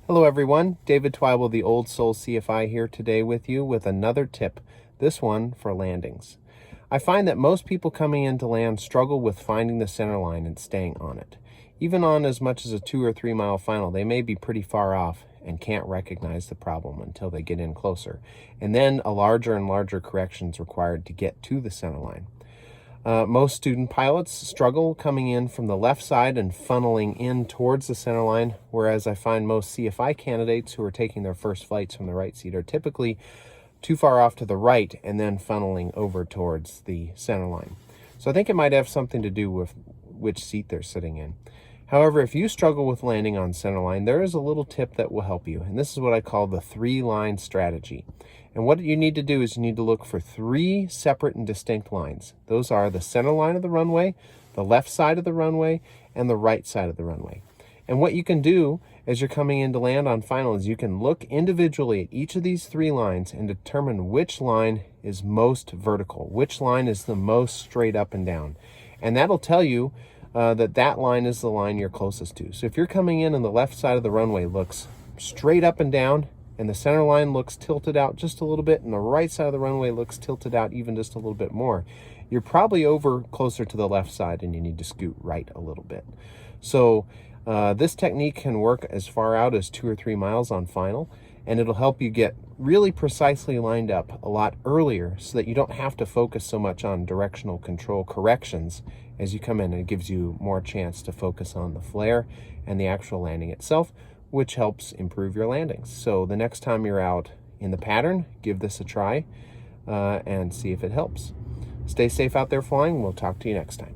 Hello everyone, David Twyble, the Old Soul CFI here today with you with another tip, this one for landings. I find that most people coming into land struggle with finding the center line and staying on it. Even on as much as a 2 or 3 mile final, they may be pretty far off and can't recognize the problem until they get in closer. And then a larger and larger correction is required to get to the center line. Most student pilots struggle coming in from the left side and funneling in towards the center line, whereas I find most CFI candidates who are taking their first flights from the right seat are typically too far off to the right and then funneling over towards the center line. So I think it might have something to do with which seat they're sitting in. However, if you struggle with landing on center line, there is a little tip that will help you, and this is what I call the 3-line strategy. And what you need to do is you need to look for 3 separate and distinct lines. Those are the center line of the runway, the left side of the runway, and the right side of the runway. And what you can do as you're coming in to land on final is you can look individually at each of these 3 lines and determine which line is most vertical, which line is the most straight up and down. And that'll tell you that line is the line you're closest to. So if you're coming in and the left side of the runway looks straight up and down, and the center line looks tilted out just a little bit, and the right side of the runway looks tilted out even just a little bit more, you're probably over closer to the left side and you need to scoot right a little bit. So this technique can work as far out as 2 or 3 miles on final, and it'll help you get really precisely lined up a lot earlier so that you don't have to focus so much on directional control corrections as you come in. It gives you more chance to focus on the flare and the actual landing itself, which helps improve your landings. So the next time you're out in the pattern, give this a try and see if it helps. Stay safe out there flying. We'll talk to you next time.